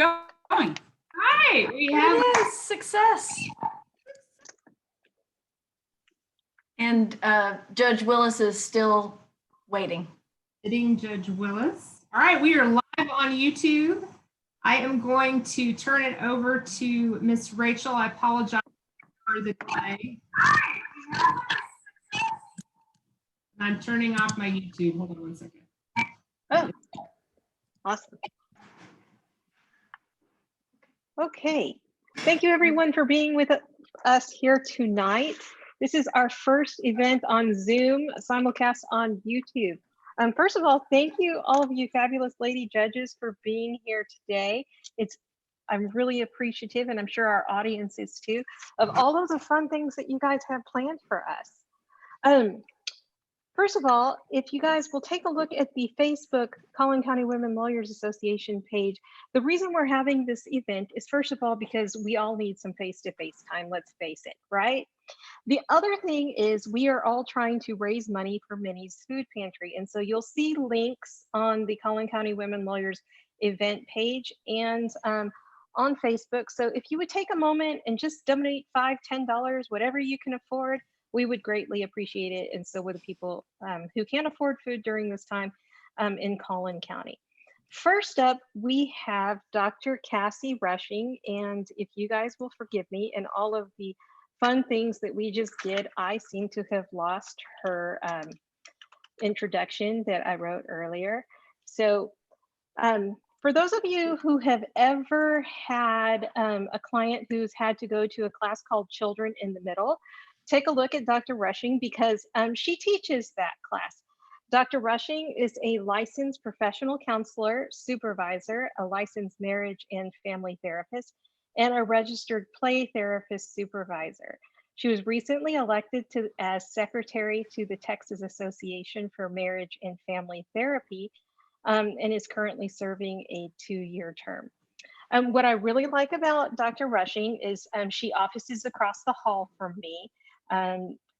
going. Hi, we have success. And Judge Willis is still waiting. Sitting Judge Willis. All right, we are live on YouTube. I am going to turn it over to Miss Rachel. I apologize for the delay. I'm turning off my YouTube. Hold on one second. Oh, awesome. Okay, thank you everyone for being with us here tonight. This is our first event on Zoom, simulcast on YouTube. First of all, thank you all of you fabulous lady judges for being here today. I'm really appreciative, and I'm sure our audience is too, of all of the fun things that you guys have planned for us. First of all, if you guys will take a look at the Facebook Collin County Women Lawyers Association page, the reason we're having this event is first of all because we all need some face-to-face time, let's face it, right? The other thing is we are all trying to raise money for Minnie's Food Pantry. And so you'll see links on the Collin County Women Lawyers event page and on Facebook. So if you would take a moment and just donate $5, $10, whatever you can afford, we would greatly appreciate it. And so would the people who can't afford food during this time in Collin County. First up, we have Dr. Cassie Rushing. And if you guys will forgive me and all of the fun things that we just did, I seem to have lost her introduction that I wrote earlier. So for those of you who have ever had a client who's had to go to a class called Children in the Middle, take a look at Dr. Rushing because she teaches that class. Dr. Rushing is a licensed professional counselor, supervisor, a licensed marriage and family therapist, and a registered play therapist supervisor. She was recently elected as secretary to the Texas Association for Marriage and Family Therapy and is currently serving a 2-year term. What I really like about Dr. Rushing is she offices across the hall from me.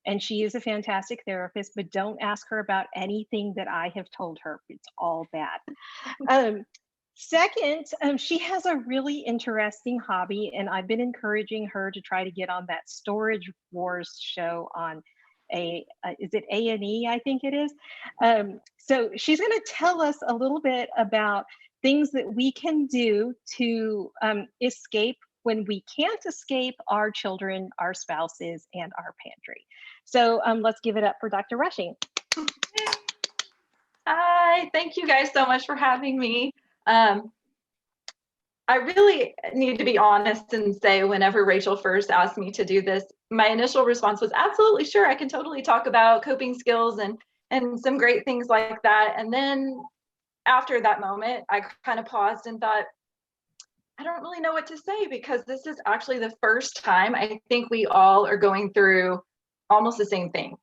And she is a fantastic therapist, but don't ask her about anything that I have told her. It's all bad. Second, she has a really interesting hobby, and I've been encouraging her to try to get on that Storage Wars show on is it A&E, I think it is. So she's going to tell us a little bit about things that we can do to escape when we can't escape our children, our spouses, and our pantry. So let's give it up for Dr. Rushing. Hi, thank you guys so much for having me. I really need to be honest and say whenever Rachel first asked me to do this, my initial response was absolutely sure, I can totally talk about coping skills and some great things like that. And then after that moment, I kind of paused and thought, I don't really know what to say because this is actually the first time I think we all are going through almost the same thing.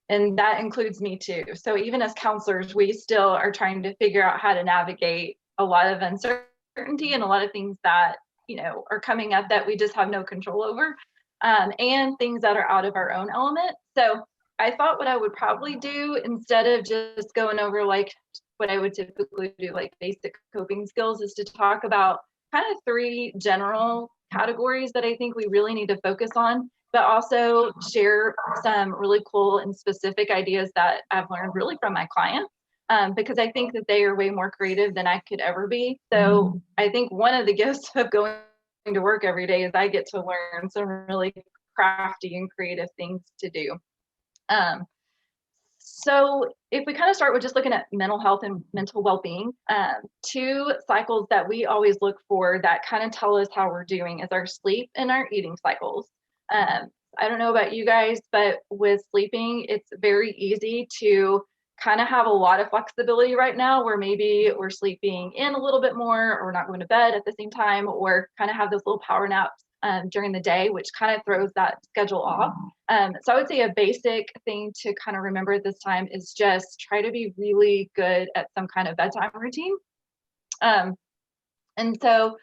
And that includes me too. So even as counselors, we still are trying to figure out how to navigate a lot of uncertainty and a lot of things that, you know, are coming up that we just have no control over, and things that are out of our own element. So I thought what I would probably do instead of just going over like what I would typically do, like basic coping skills, is to talk about kind of 3 general categories that I think we really need to focus on, but also share some really cool and specific ideas that I've learned really from my clients, because I think that they are way more creative than I could ever be. So I think one of the gifts of going to work every day is I get to learn some really crafty and creative things to do. So if we kind of start with just looking at mental health and mental well-being, 2 cycles that we always look for that kind of tell us how we're doing is our sleep and our eating cycles. I don't know about you guys, but with sleeping, it's very easy to kind of have a lot of flexibility right now where maybe we're sleeping in a little bit more or we're not going to bed at the same time, or kind of have those little power naps during the day, which kind of throws that schedule off. So I would say a basic thing to kind of remember at this time is just try to be really good at some kind of bedtime routine. And so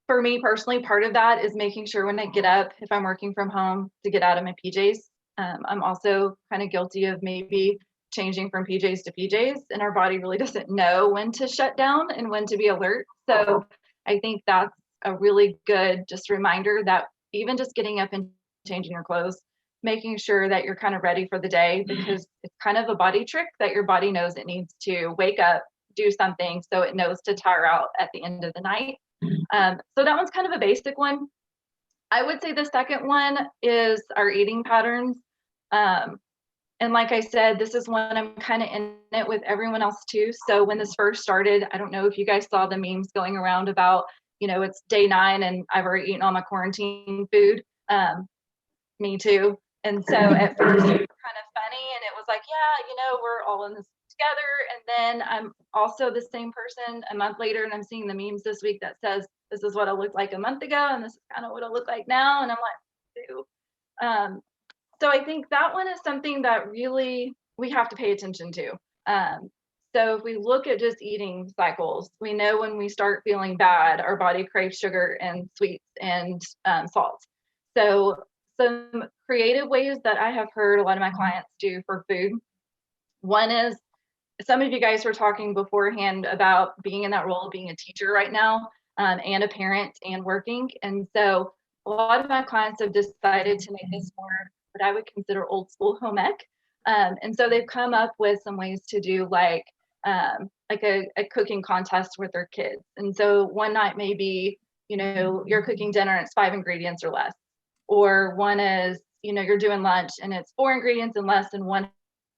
for me personally, part of that is making sure when I get up, if I'm working from home, to get out of my PJs. I'm also kind of guilty of maybe changing from PJs to PJs, and our body really doesn't know when to shut down and when to be alert. So I think that's a really good just reminder that even just getting up and changing your clothes, making sure that you're kind of ready for the day, because it's kind of a body trick that your body knows it needs to wake up, do something, so it knows to tire out at the end of the night. So that one's kind of a basic one. I would say the second one is our eating patterns. And like I said, this is one I'm kind of in it with everyone else too. So when this first started, I don't know if you guys saw the memes going around about, it's day 9 and I've already eaten all my quarantine food. Me too. And so at first it was kind of funny, and it was like, yeah, we're all in this together. And then I'm also the same person a month later, and I'm seeing the memes this week that says, this is what I looked like a month ago, and this is kind of what I look like now. And I'm like, ew. So I think that one is something that really we have to pay attention to. So if we look at just eating cycles, we know when we start feeling bad, our body craves sugar and sweets and salt. So some creative ways that I have heard a lot of my clients do for food. One is, some of you guys were talking beforehand about being in that role of being a teacher right now, and a parent and working. And so a lot of my clients have decided to make this more what I would consider old school home ec. And so they've come up with some ways to do like a cooking contest with their kids. And so one night may be, you're cooking dinner and it's 5 ingredients or less. Or one is, you're doing lunch and it's 4 ingredients and less, and one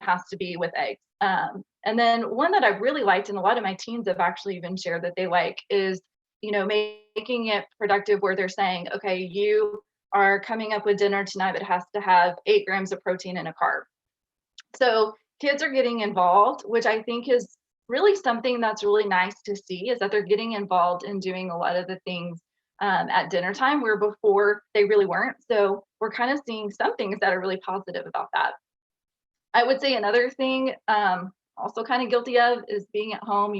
has to be with eggs. And then one that I really liked, and a lot of my teens have actually even shared that they like, is, making it productive where they're saying, okay, you are coming up with dinner tonight that has to have 8 grams of protein and a carb. So kids are getting involved, which I think is really something that's really nice to see, is that they're getting involved in doing a lot of the things at dinner time, where before they really weren't. So we're kind of seeing some things that are really positive about that. I would say another thing, also kind of guilty of, is being at home.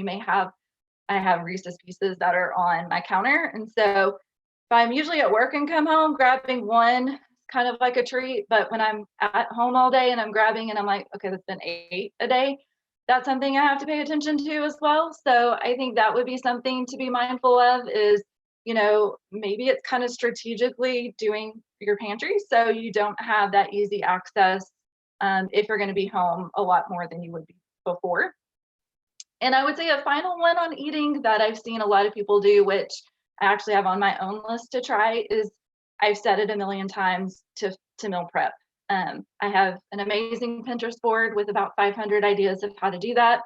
I have Reese's Pieces that are on my counter. And so if I'm usually at work and come home, grabbing one kind of like a treat. But when I'm at home all day and I'm grabbing and I'm like, okay, that's been 8 a day, that's something I have to pay attention to as well. So I think that would be something to be mindful of, is, maybe it's kind of strategically doing your pantry so you don't have that easy access if you're going to be home a lot more than you would be before. And I would say a final one on eating that I've seen a lot of people do, which I actually have on my own list to try, is I've said it a million times, to meal prep. I have an amazing Pinterest board with about 500 ideas of how to do that.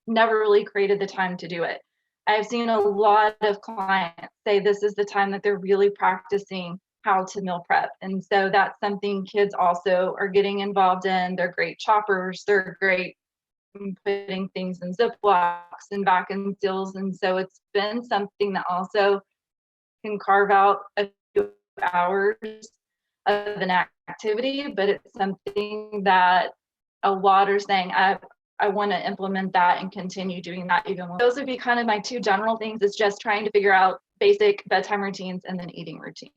Never really created the time to do it. I've seen a lot of clients say this is the time that they're really practicing how to meal prep. And so that's something kids also are getting involved in. They're great choppers. They're great putting things in Ziplocs and vacuum seals. And so it's been something that also can carve out a few hours of an activity, but it's something that a lot are saying, I want to implement that and continue doing that even more. Those would be kind of my 2 general things, is just trying to figure out basic bedtime routines and then eating routines.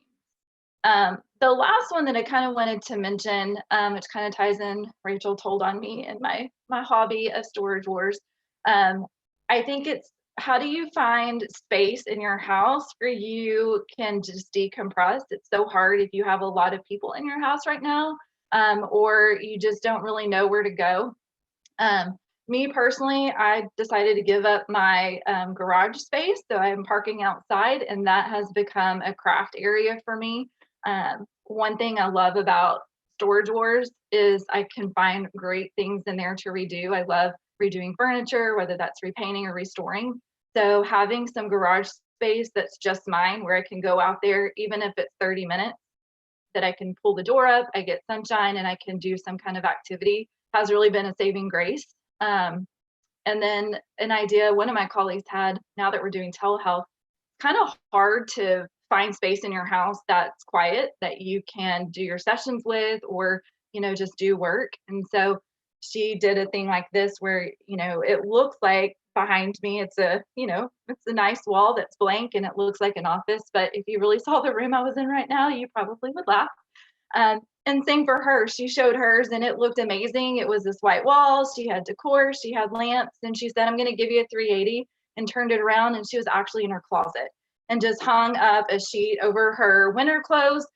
The last one that I kind of wanted to mention, which kind of ties in, Rachel told on me in my hobby of storage wars. I think it's, how do you find space in your house where you can just decompress? It's so hard if you have a lot of people in your house right now, or you just don't really know where to go. Me personally, I decided to give up my garage space, so I'm parking outside, and that has become a craft area for me. One thing I love about Storage Wars is I can find great things in there to redo. I love redoing furniture, whether that's repainting or restoring. So having some garage space that's just mine, where I can go out there, even if it's 30 minutes, that I can pull the door up, I get sunshine, and I can do some kind of activity, has really been a saving grace. And then an idea one of my colleagues had, now that we're doing telehealth, kind of hard to find space in your house that's quiet, that you can do your sessions with, or, just do work. And so she did a thing like this where, it looks like behind me, it's a nice wall that's blank and it looks like an office. But if you really saw the room I was in right now, you probably would laugh. And same for her. She showed hers and it looked amazing. It was this white wall. She had decor, she had lamps, and she said, I'm going to give you a 380, and turned it around, and she was actually in her closet. and just hung up a sheet over her winter clothes,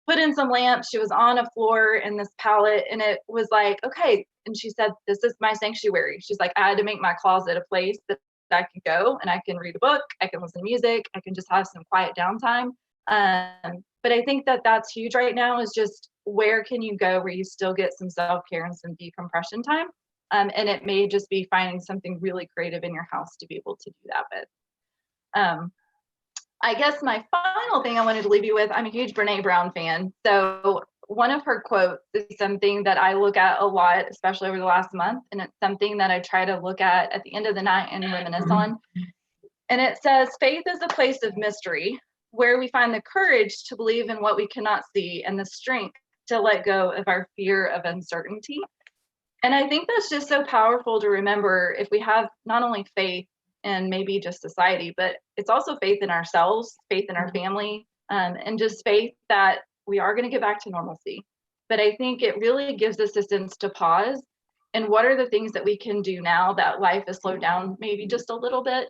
put in some lamps. She was on a floor in this pallet, and it was like, okay. And she said, this is my sanctuary. She's like, I had to make my closet a place that I can go and I can read a book, I can listen to music, I can just have some quiet downtime. But I think that that's huge right now, is just where can you go where you still get some self-care and some decompression time. And it may just be finding something really creative in your house to be able to do that with. I guess my final thing I wanted to leave you with, I'm a huge Brene Brown fan. So one of her quotes is something that I look at a lot, especially over the last month. And it's something that I try to look at the end of the night and reminisce on. And it says, faith is a place of mystery where we find the courage to believe in what we cannot see and the strength to let go of our fear of uncertainty. And I think that's just so powerful to remember, if we have not only faith in maybe just society, but it's also faith in ourselves, faith in our family, and just faith that we are going to get back to normalcy. But I think it really gives us a sense to pause. And what are the things that we can do now that life is slowed down maybe just a little bit,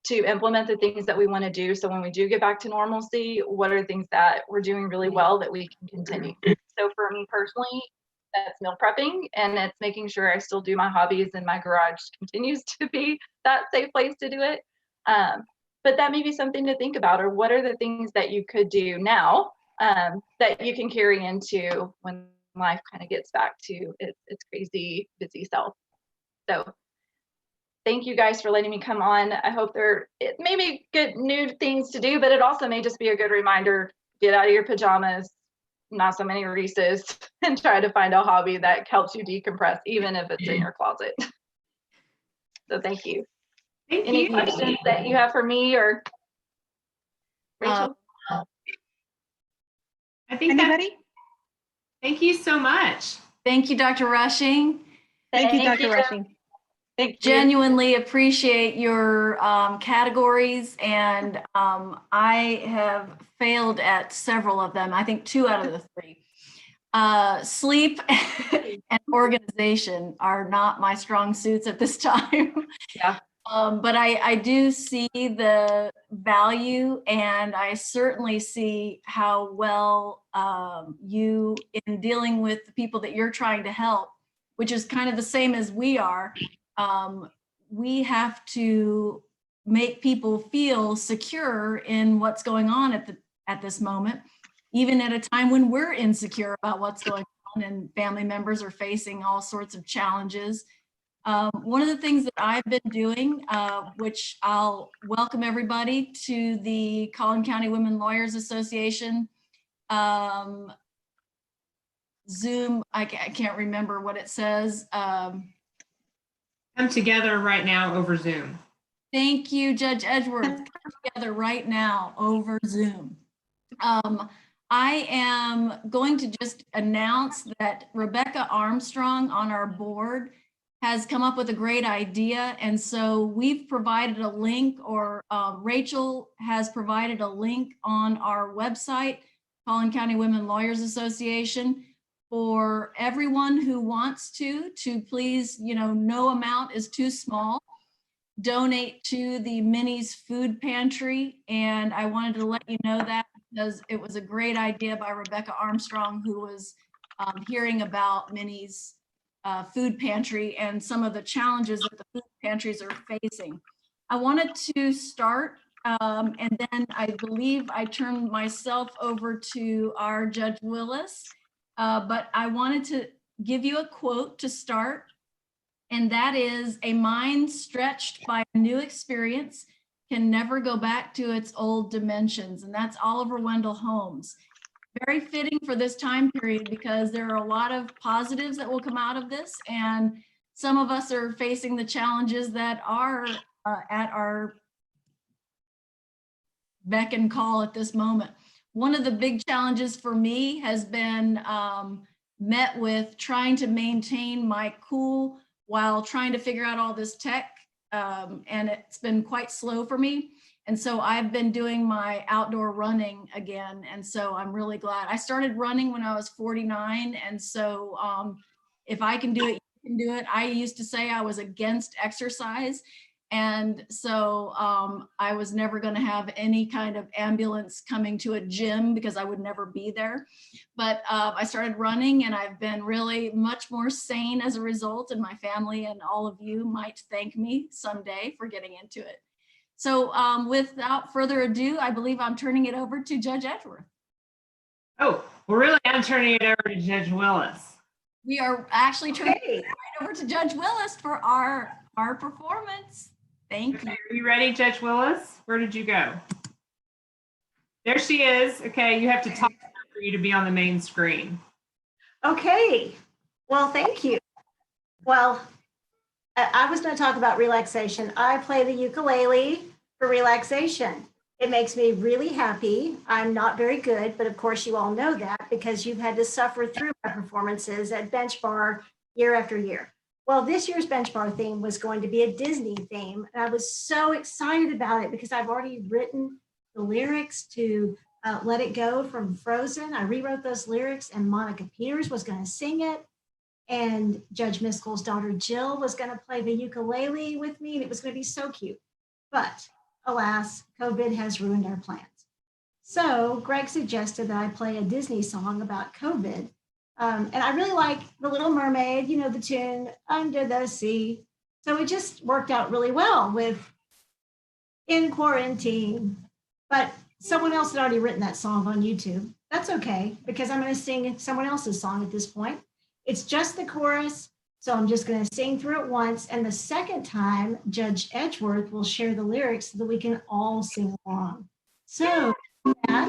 to implement the things that we want to do? So when we do get back to normalcy, what are things that we're doing really well that we can continue? So for me personally, that's meal prepping, and it's making sure I still do my hobbies, and my garage continues to be that safe place to do it. But that may be something to think about, or what are the things that you could do now that you can carry into when life kind of gets back to its crazy busy self. So thank you guys for letting me come on. I hope it may be good new things to do, but it also may just be a good reminder, get out of your pajamas, not so many Reese's, and try to find a hobby that helps you decompress, even if it's in your closet. So thank you. Any questions that you have for me or Rachel? I think Anybody? Thank you so much. Thank you, Dr. Rushing. Thank you, Dr. Rushing. Thank you. Genuinely appreciate your categories, and I have failed at several of them. I think 2 out of the 3. Sleep and organization are not my strong suits at this time. Yeah. But I do see the value, and I certainly see how well you, in dealing with the people that you're trying to help, which is kind of the same as we are, we have to make people feel secure in what's going on at this moment, even at a time when we're insecure about what's going on and family members are facing all sorts of challenges. One of the things that I've been doing, which I'll welcome everybody to the Collin County Women Lawyers Association Zoom, I can't remember what it says. Come together right now over Zoom. Thank you, Judge Edgeworth. Come together right now over Zoom. I am going to just announce that Rebecca Armstrong on our board has come up with a great idea. And so we've provided a link, or Rachel has provided a link on our website, Collin County Women Lawyers Association, for everyone who wants to please, no amount is too small, donate to the Minnie's Food Pantry. And I wanted to let you know that because it was a great idea by Rebecca Armstrong, who was hearing about Minnie's Food Pantry and some of the challenges that the food pantries are facing. I wanted to start, and then I believe I turned myself over to our Judge Willis, but I wanted to give you a quote to start, and that is, "A mind stretched by a new experience can never go back to its old dimensions." And that's Oliver Wendell Holmes. Very fitting for this time period because there are a lot of positives that will come out of this, and some of us are facing the challenges that are at our beck and call at this moment. One of the big challenges for me has been met with trying to maintain my cool while trying to figure out all this tech, and it's been quite slow for me. And so I've been doing my outdoor running again. And so I'm really glad. I started running when I was 49. And so if I can do it, you can do it. I used to say I was against exercise. And so I was never going to have any kind of ambulance coming to a gym because I would never be there. But I started running, and I've been really much more sane as a result, and my family and all of you might thank me someday for getting into it. So without further ado, I believe I'm turning it over to Judge Edgeworth. Oh, well, really, I'm turning it over to Judge Willis. We are actually turning it right over to Judge Willis for our performance. Thank you. Are you ready, Judge Willis? Where did you go? There she is. Okay, you have to talk for you to be on the main screen. Okay, well, thank you. Well, I was going to talk about relaxation. I play the ukulele for relaxation. It makes me really happy. I'm not very good, but of course you all know that because you've had to suffer through my performances at Bench Bar year after year. Well, this year's Bench Bar theme was going to be a Disney theme, and I was so excited about it because I've already written the lyrics to Let It Go from Frozen. I rewrote those lyrics, and Monica Peters was going to sing it, and Judge Miskel's daughter Jill was going to play the ukulele with me, and it was going to be so cute. But alas, COVID has ruined our plans. So Greg suggested that I play a Disney song about COVID. And I really like The Little Mermaid, you know, the tune, Under the Sea. So it just worked out really well with In Quarantine. But someone else had already written that song on YouTube. That's okay, because I'm going to sing someone else's song at this point. It's just the chorus, so I'm just going to sing through it once. And the second time, Judge Edgeworth will share the lyrics so that we can all sing along. So that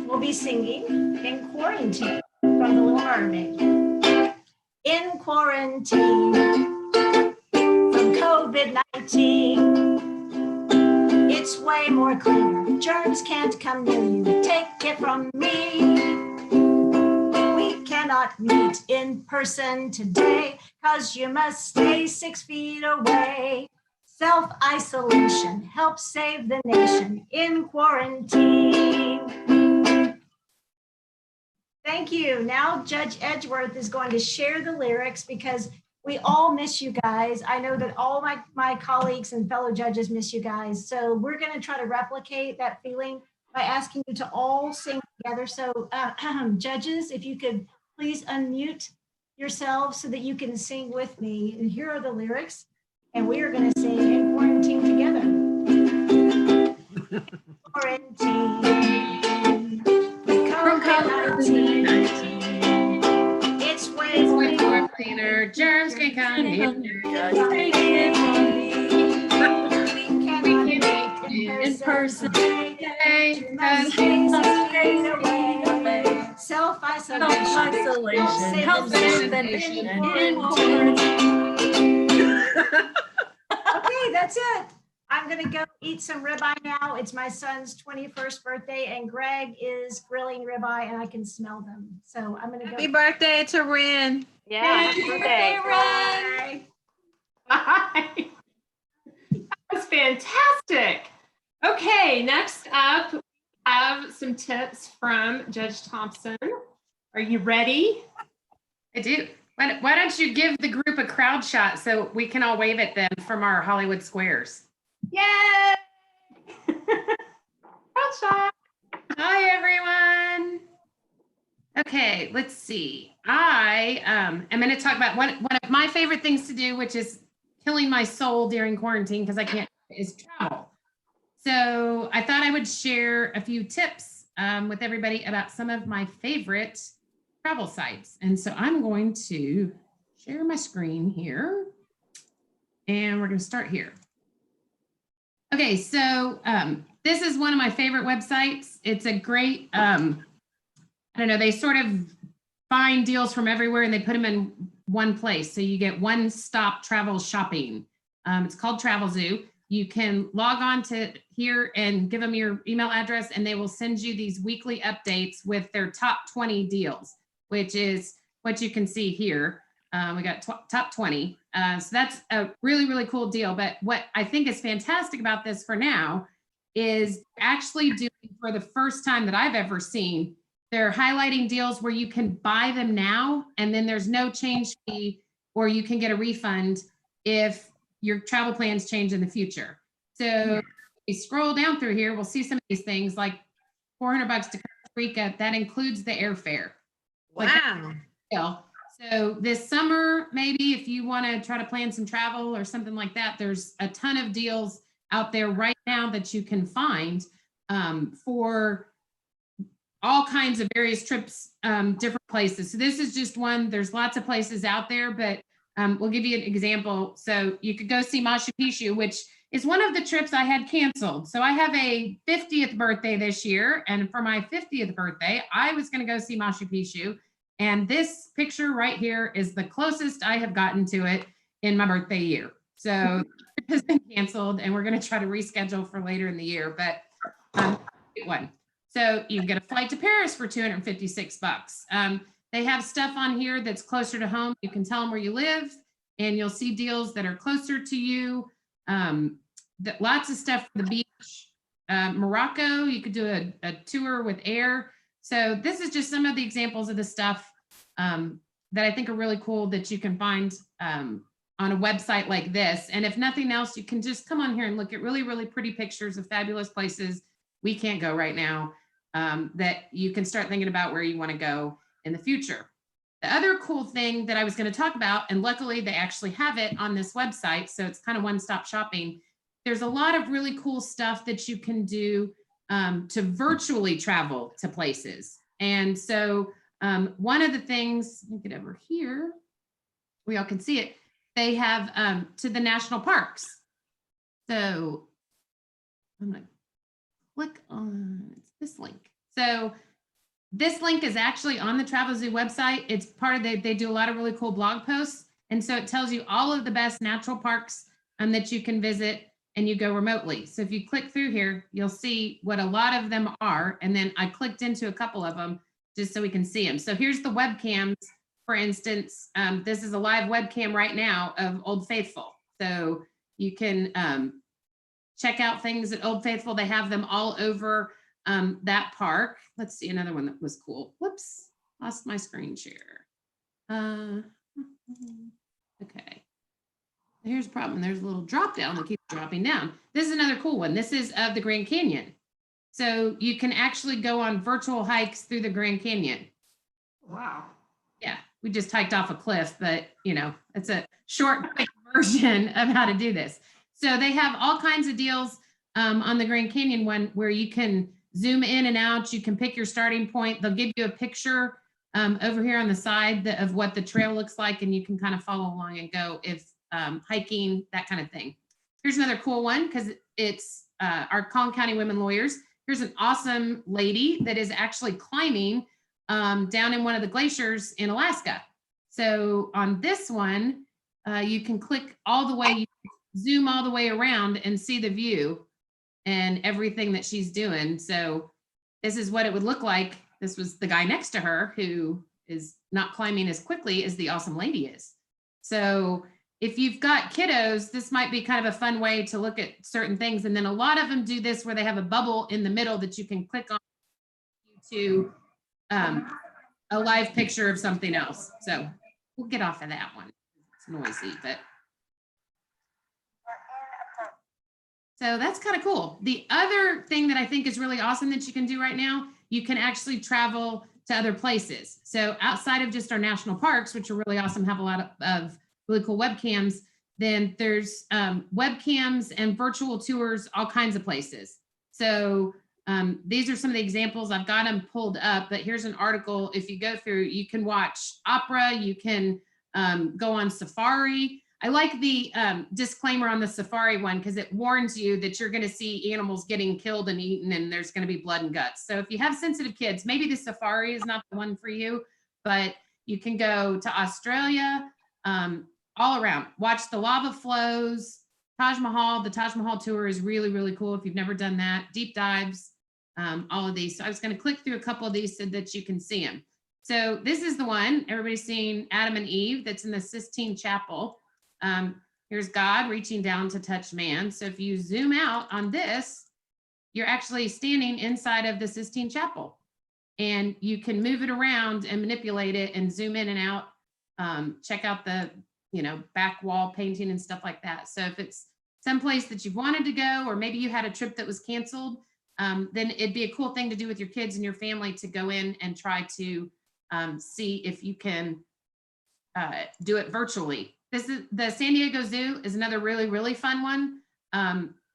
we'll be singing In Quarantine from The Little Mermaid. In quarantine from COVID-19, it's way more cleaner. Germs can't come near you. Take it from me. We cannot meet in person today because you must stay 6 feet away. Self-isolation helps save the nation in quarantine. Thank you. Now Judge Edgeworth is going to share the lyrics because we all miss you guys. I know that all my colleagues and fellow judges miss you guys. So we're going to try to replicate that feeling by asking you to all sing together. So judges, if you could please unmute yourselves so that you can sing with me. And here are the lyrics. And we are going to sing In Quarantine together. Quarantine. COVID-19. It's way more cleaner. Germs can come near. We cannot meet in person. Self-isolation helps save the nation in quarantine. Okay, that's it. I'm going to go eat some ribeye now. It's my son's 21st birthday, and Greg is grilling ribeye, and I can smell them. So I'm going to go. Happy birthday to Ren. Yeah, happy birthday. Bye. Bye. That was fantastic. Okay, next up, we have some tips from Judge Thompson. Are you ready? I do. Why don't you give the group a crowd shot so we can all wave at them from our Hollywood squares? Yay! Crowd shot. Hi, everyone. Okay, let's see. I am going to talk about one of my favorite things to do, which is killing my soul during quarantine because I can't, is travel. So I thought I would share a few tips with everybody about some of my favorite travel sites. And so I'm going to share my screen here, and we're going to start here. Okay, so this is one of my favorite websites. It's a great, I don't know, they sort of find deals from everywhere and they put them in one place. So you get one-stop travel shopping. It's called Travelzoo. You can log on to here and give them your email address, and they will send you these weekly updates with their top 20 deals, which is what you can see here. We got top 20. So that's a really, really cool deal. But what I think is fantastic about this for now is actually doing, for the first time that I've ever seen, they're highlighting deals where you can buy them now and then there's no change fee, or you can get a refund if your travel plans change in the future. So we scroll down through here, we'll see some of these things like $400 to Costa Rica. That includes the airfare. Wow. So this summer, maybe if you want to try to plan some travel or something like that, there's a ton of deals out there right now that you can find for all kinds of various trips, different places. So this is just one. There's lots of places out there, but we'll give you an example. So you could go see Machu Picchu, which is one of the trips I had canceled. So I have a 50th birthday this year. And for my 50th birthday, I was going to go see Machu Picchu. And this picture right here is the closest I have gotten to it in my birthday year. So it has been canceled and we're going to try to reschedule for later in the year, but one. So you can get a flight to Paris for $256. They have stuff on here that's closer to home. You can tell them where you live and you'll see deals that are closer to you. Lots of stuff for the beach. Morocco, you could do a tour with air. So this is just some of the examples of the stuff that I think are really cool that you can find on a website like this. And if nothing else, you can just come on here and look at really, really pretty pictures of fabulous places we can't go right now that you can start thinking about where you want to go in the future. The other cool thing that I was going to talk about, and luckily they actually have it on this website, so it's kind of one-stop shopping. There's a lot of really cool stuff that you can do to virtually travel to places. And so one of the things, let me get over here, we all can see it, they have to the national parks. So I'm gonna click on this link. So this link is actually on the Travelzoo website. It's part of they do a lot of really cool blog posts. And so it tells you all of the best natural parks that you can visit and you go remotely. So if you click through here, you'll see what a lot of them are. And then I clicked into a couple of them just so we can see them. So here's the webcams, for instance. This is a live webcam right now of Old Faithful. So you can check out things at Old Faithful. They have them all over that park. Let's see another one that was cool. Whoops, lost my screen share. Okay. Here's the problem. There's a little drop down that keeps dropping down. This is another cool one. This is of the Grand Canyon. So you can actually go on virtual hikes through the Grand Canyon. Wow. Yeah, we just hiked off a cliff, but you know, it's a short, quick version of how to do this. So they have all kinds of deals on the Grand Canyon one where you can zoom in and out. You can pick your starting point. They'll give you a picture over here on the side of what the trail looks like, and you can kind of follow along and go if hiking, that kind of thing. Here's another cool one because it's our Collin County women lawyers. Here's an awesome lady that is actually climbing down in one of the glaciers in Alaska. So on this one, you can click all the way, zoom all the way around and see the view and everything that she's doing. So this is what it would look like. This was the guy next to her who is not climbing as quickly as the awesome lady is. So if you've got kiddos, this might be kind of a fun way to look at certain things. And then a lot of them do this where they have a bubble in the middle that you can click on to a live picture of something else. So we'll get off of that one. It's noisy, but. So that's kind of cool. The other thing that I think is really awesome that you can do right now, you can actually travel to other places. So outside of just our national parks, which are really awesome, have a lot of really cool webcams, then there's webcams and virtual tours, all kinds of places. So these are some of the examples. I've got them pulled up, but here's an article. If you go through, you can watch opera, you can go on safari. I like the disclaimer on the safari one because it warns you that you're going to see animals getting killed and eaten and there's going to be blood and guts. So if you have sensitive kids, maybe the safari is not the one for you, but you can go to Australia, all around, watch the lava flows, Taj Mahal. The Taj Mahal tour is really, really cool if you've never done that. Deep dives, all of these. So I was going to click through a couple of these so that you can see them. So this is the one everybody's seen, Adam and Eve, that's in the Sistine Chapel. Here's God reaching down to touch man. So if you zoom out on this, you're actually standing inside of the Sistine Chapel and you can move it around and manipulate it and zoom in and out. Check out the you know, back wall painting and stuff like that. So if it's someplace that you wanted to go, or maybe you had a trip that was canceled, then it'd be a cool thing to do with your kids and your family to go in and try to see if you can do it virtually. This is the San Diego Zoo is another really, really fun one.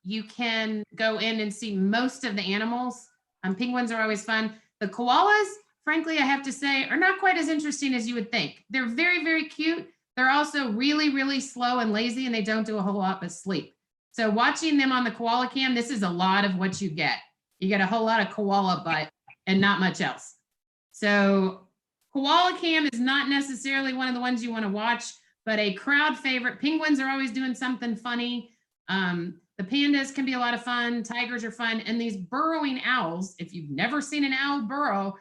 You can go in and see most of the animals. Penguins are always fun. The koalas, frankly, I have to say, are not quite as interesting as you would think. They're very, very cute. They're also really, really slow and lazy, and they don't do a whole lot but sleep. So watching them on the koala cam, this is a lot of what you get. You get a whole lot of koala butt and not much else. So koala cam is not necessarily one of the ones you want to watch, but a crowd favorite. Penguins are always doing something funny. The pandas can be a lot of fun. Tigers are fun. And these burrowing owls, if you've never seen an owl burrow,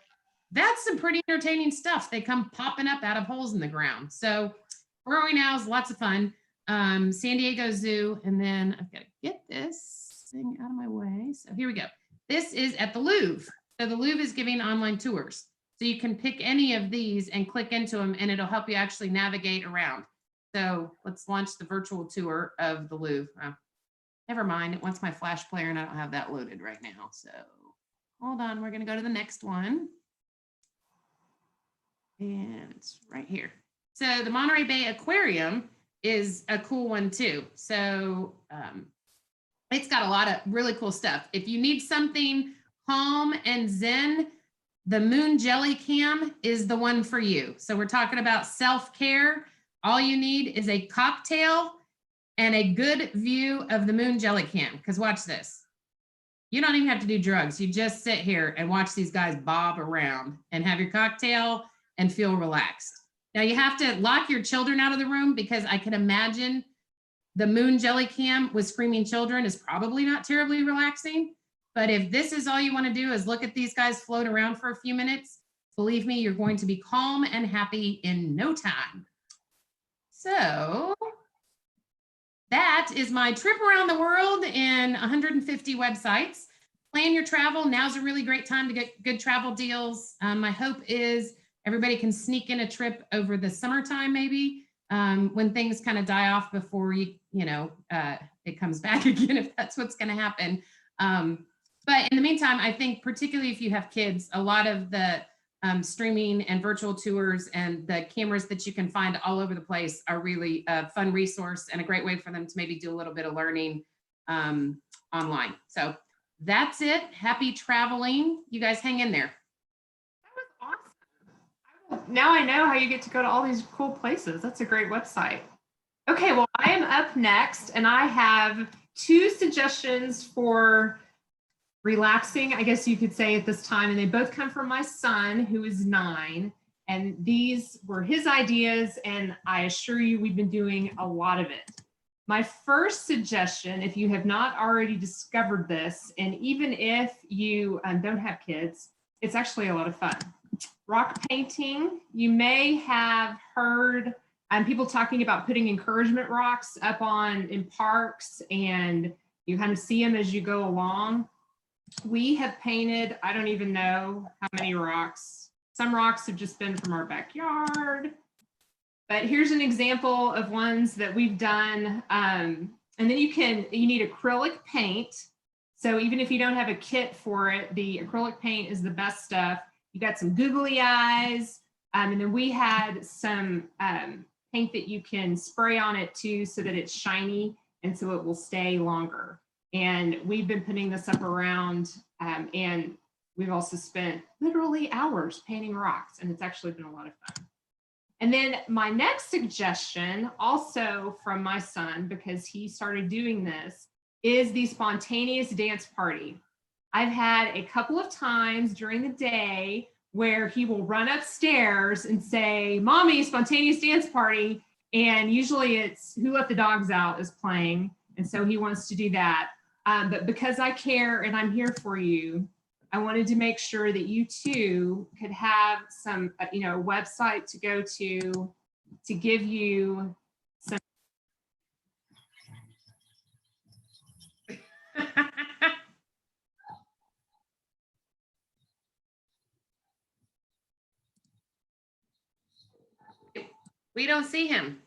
that's some pretty entertaining stuff. They come popping up out of holes in the ground. So burrowing owls, lots of fun. San Diego Zoo. And then I've got to get this thing out of my way. So here we go. This is at the Louvre. So the Louvre is giving online tours. So you can pick any of these and click into them, and it'll help you actually navigate around. So let's launch the virtual tour of the Louvre. Never mind, it wants my Flash player and I don't have that loaded right now. So hold on, we're gonna go to the next one. And it's right here. So the Monterey Bay Aquarium is a cool one too. So it's got a lot of really cool stuff. If you need something calm and zen, the Moon Jelly Cam is the one for you. So we're talking about self-care. All you need is a cocktail and a good view of the Moon Jelly Cam. Because watch this. You don't even have to do drugs. You just sit here and watch these guys bob around and have your cocktail and feel relaxed. Now you have to lock your children out of the room, because I can imagine the Moon Jelly Cam with screaming children is probably not terribly relaxing. But if this is all you want to do is look at these guys float around for a few minutes, believe me, you're going to be calm and happy in no time. So that is my trip around the world in 150 websites. Plan your travel. Now's a really great time to get good travel deals. My hope is everybody can sneak in a trip over the summertime, maybe when things kind of die off before it comes back again, if that's what's going to happen. But in the meantime, I think particularly if you have kids, a lot of the streaming and virtual tours and the cameras that you can find all over the place are really a fun resource and a great way for them to maybe do a little bit of learning online. So that's it. Happy traveling. You guys hang in there. That was awesome. Now I know how you get to go to all these cool places. That's a great website. Okay, well, I am up next, and I have 2 suggestions for relaxing, I guess you could say, at this time, and they both come from my son, who is 9, and these were his ideas, and I assure you we've been doing a lot of it. My first suggestion, if you have not already discovered this, and even if you don't have kids, it's actually a lot of fun. Rock painting. You may have heard people talking about putting encouragement rocks up in parks, and you kind of see them as you go along. We have painted, I don't even know how many rocks. Some rocks have just been from our backyard. But here's an example of ones that we've done. And then you need acrylic paint. So even if you don't have a kit for it, the acrylic paint is the best stuff. You got some googly eyes. And then we had some paint that you can spray on it too, so that it's shiny and so it will stay longer. And we've been putting this up around, and we've also spent literally hours painting rocks, and it's actually been a lot of fun. And then my next suggestion, also from my son, because he started doing this, is the spontaneous dance party. I've had a couple of times during the day where he will run upstairs and say, "Mommy, spontaneous dance party." And usually it's Who Let the Dogs Out is playing. And so he wants to do that. But because I care and I'm here for you, I wanted to make sure that you too could have some, a website to go to give you some. We don't see him.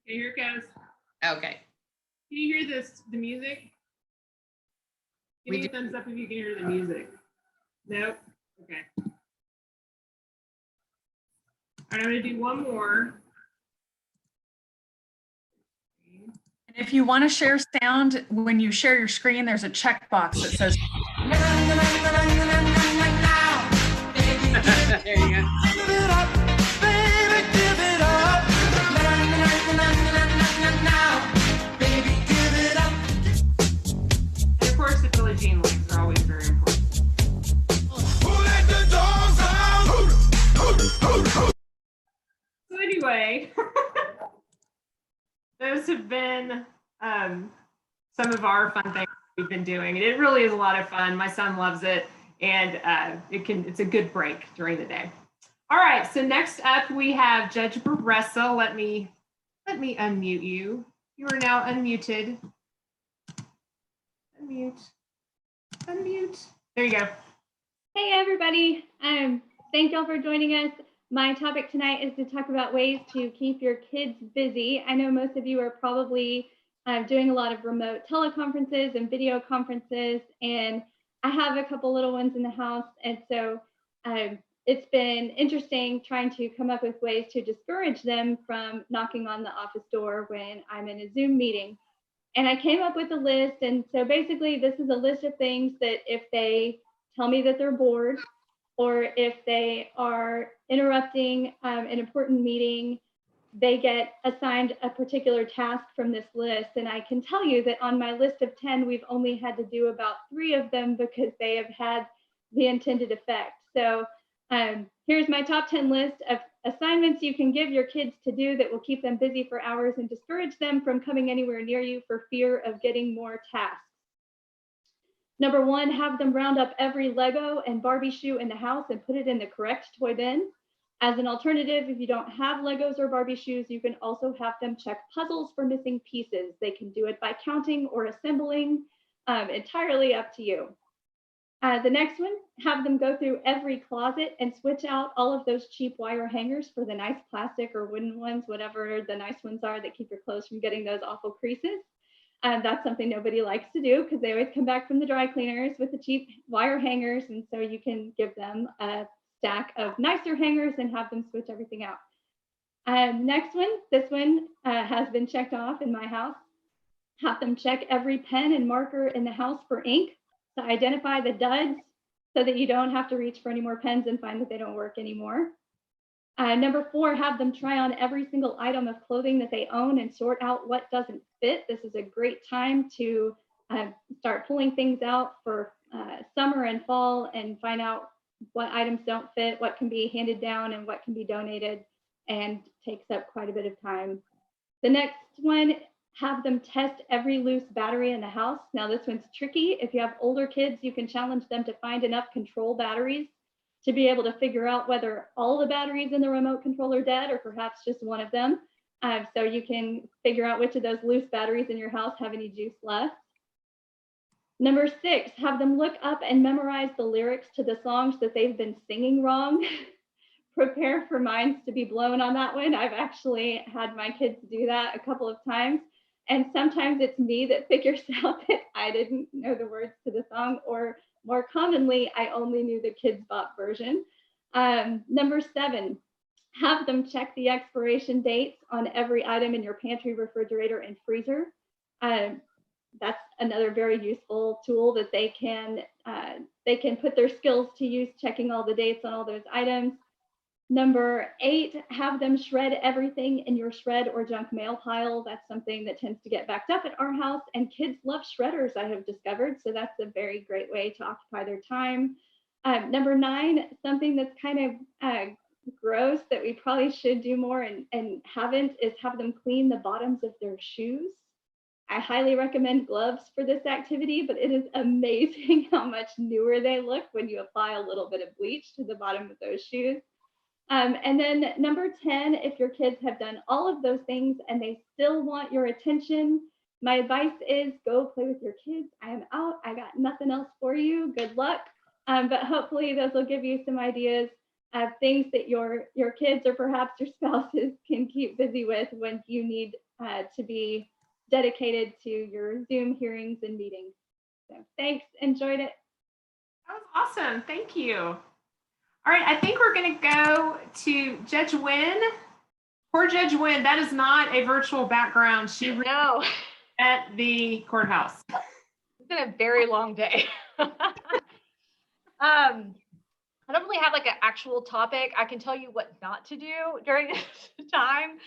Okay, here it goes. Okay. Can you hear the music? Give We me a do. thumbs up if you can hear the music. Nope. Okay. All right, I'm gonna do one more. And if you want to share sound, when you share your screen, there's a checkbox that says. There you go. And of course, the Billie Jean lyrics are always very important. So anyway, those have been some of our fun things we've been doing, and it really is a lot of fun. My son loves it, and it's a good break during the day. All right, so next up we have Judge Baressa. Let me unmute you. You are now unmuted. Unmute. There you go. Hey everybody, thank y'all for joining us. My topic tonight is to talk about ways to keep your kids busy. I know most of you are probably doing a lot of remote teleconferences and video conferences, and I have a couple little ones in the house, and so it's been interesting trying to come up with ways to discourage them from knocking on the office door when I'm in a Zoom meeting. And I came up with a list, and so basically this is a list of things that if they tell me that they're bored, or if they are interrupting an important meeting, they get assigned a particular task from this list. And I can tell you that on my list of 10, we've only had to do about 3 of them because they have had the intended effect. So here's my top 10 list of assignments you can give your kids to do that will keep them busy for hours and discourage them from coming anywhere near you for fear of getting more tasks. Number 1, have them round up every Lego and Barbie shoe in the house and put it in the correct toy bin. As an alternative, if you don't have Legos or Barbie shoes, you can also have them check puzzles for missing pieces. They can do it by counting or assembling, entirely up to you. The next one, have them go through every closet and switch out all of those cheap wire hangers for the nice plastic or wooden ones, whatever the nice ones are that keep your clothes from getting those awful creases. That's something nobody likes to do because they always come back from the dry cleaners with the cheap wire hangers. And so you can give them a stack of nicer hangers and have them switch everything out. Next one, this one has been checked off in my house. Have them check every pen and marker in the house for ink to identify the duds so that you don't have to reach for any more pens and find that they don't work anymore. Number 4, have them try on every single item of clothing that they own and sort out what doesn't fit. This is a great time to start pulling things out for summer and fall and find out what items don't fit, what can be handed down and what can be donated, and takes up quite a bit of time. The next one, have them test every loose battery in the house. Now this one's tricky. If you have older kids, you can challenge them to find enough control batteries to be able to figure out whether all the batteries in the remote control are dead or perhaps just one of them. So you can figure out which of those loose batteries in your house have any juice left. Number 6, have them look up and memorize the lyrics to the songs that they've been singing wrong. Prepare for minds to be blown on that one. I've actually had my kids do that a couple of times. And sometimes it's me that figures out that I didn't know the words to the song, or more commonly, I only knew the Kids Bop version. Number 7, have them check the expiration dates on every item in your pantry, refrigerator, and freezer. That's another very useful tool that they can put their skills to use, checking all the dates on all those items. Number 8, have them shred everything in your shred or junk mail pile. That's something that tends to get backed up at our house, and kids love shredders, I have discovered. So that's a very great way to occupy their time. Number 9, something that's kind of gross that we probably should do more and haven't, is have them clean the bottoms of their shoes. I highly recommend gloves for this activity, but it is amazing how much newer they look when you apply a little bit of bleach to the bottom of those shoes. And then number 10, if your kids have done all of those things and they still want your attention, my advice is go play with your kids. I am out. I got nothing else for you. Good luck. But hopefully those will give you some ideas of things that your kids or perhaps your spouses can keep busy with when you need to be dedicated to your Zoom hearings and meetings. So thanks, enjoyed it. That was awesome. Thank you. All right, I think we're going to go to Judge Wynn. Poor Judge Wynn, that is not a virtual background. She No, at the courthouse. it's been a very long day. I don't really have like an actual topic. I can tell you what not to do during this time.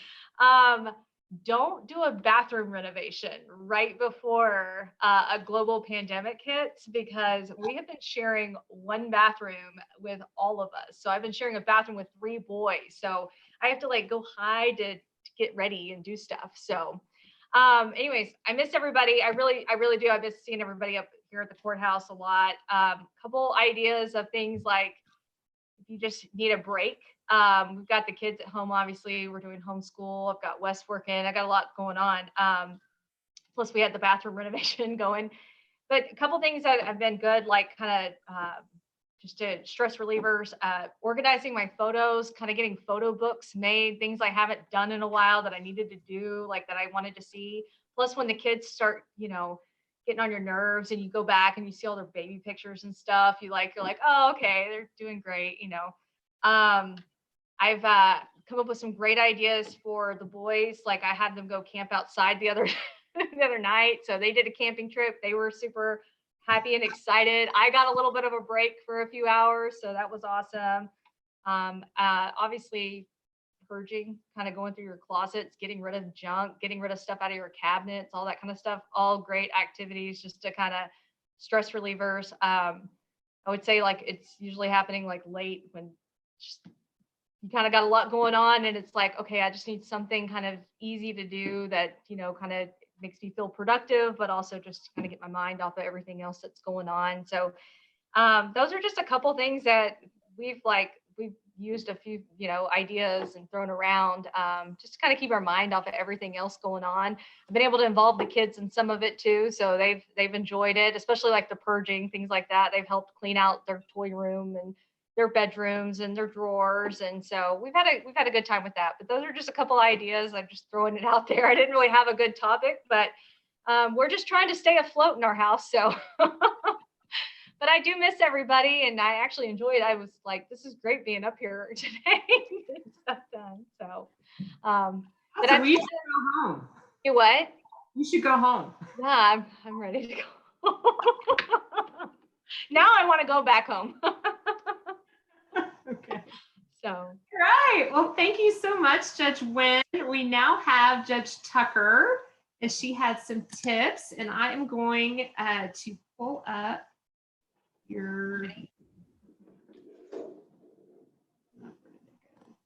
Don't do a bathroom renovation right before a global pandemic hits, because we have been sharing one bathroom with all of us. So I've been sharing a bathroom with 3 boys. So I have to like go hide to get ready and do stuff. So anyways, I miss everybody. I really do. I miss seeing everybody up here at the courthouse a lot. Couple ideas of things like, if you just need a break. We've got the kids at home, obviously. We're doing homeschool. I've got Wes working. I got a lot going on. Plus, we had the bathroom renovation going. But a couple things that have been good, like kind of just to stress relievers, organizing my photos, kind of getting photo books made, things I haven't done in a while that I needed to do, like that I wanted to see. Plus, when the kids start, getting on your nerves and you go back and you see all their baby pictures and stuff, you're like, oh, okay, they're doing great, I've come up with some great ideas for the boys. Like I had them go camp outside the other night. So they did a camping trip. They were super happy and excited. I got a little bit of a break for a few hours, so that was awesome. Obviously purging, kind of going through your closets, getting rid of junk, getting rid of stuff out of your cabinets, all that kind of stuff. All great activities just to kind of stress relievers. I would say like it's usually happening like late when just you kind of got a lot going on and it's like, okay, I just need something kind of easy to do that, kind of makes me feel productive, but also just kind of get my mind off of everything else that's going on. So those are just a couple things that we've used a few, ideas and thrown around just to kind of keep our mind off of everything else going on. I've been able to involve the kids in some of it too. So they've enjoyed it, especially like the purging, things like that. They've helped clean out their toy room and their bedrooms and their drawers. And so we've had a good time with that. But those are just a couple ideas. I'm just throwing it out there. I didn't really have a good topic, but we're just trying to stay afloat in our house. So but I do miss everybody, and I actually enjoyed it. I was like, this is great being up here today. Getting stuff done. So, but we should go home. You what? You should go home. Yeah, I'm ready to go. Now I want to go back home. Okay. So. All right. Well, thank you so much, Judge Wynn. We now have Judge Tucker, and she had some tips, and I am going to pull up your.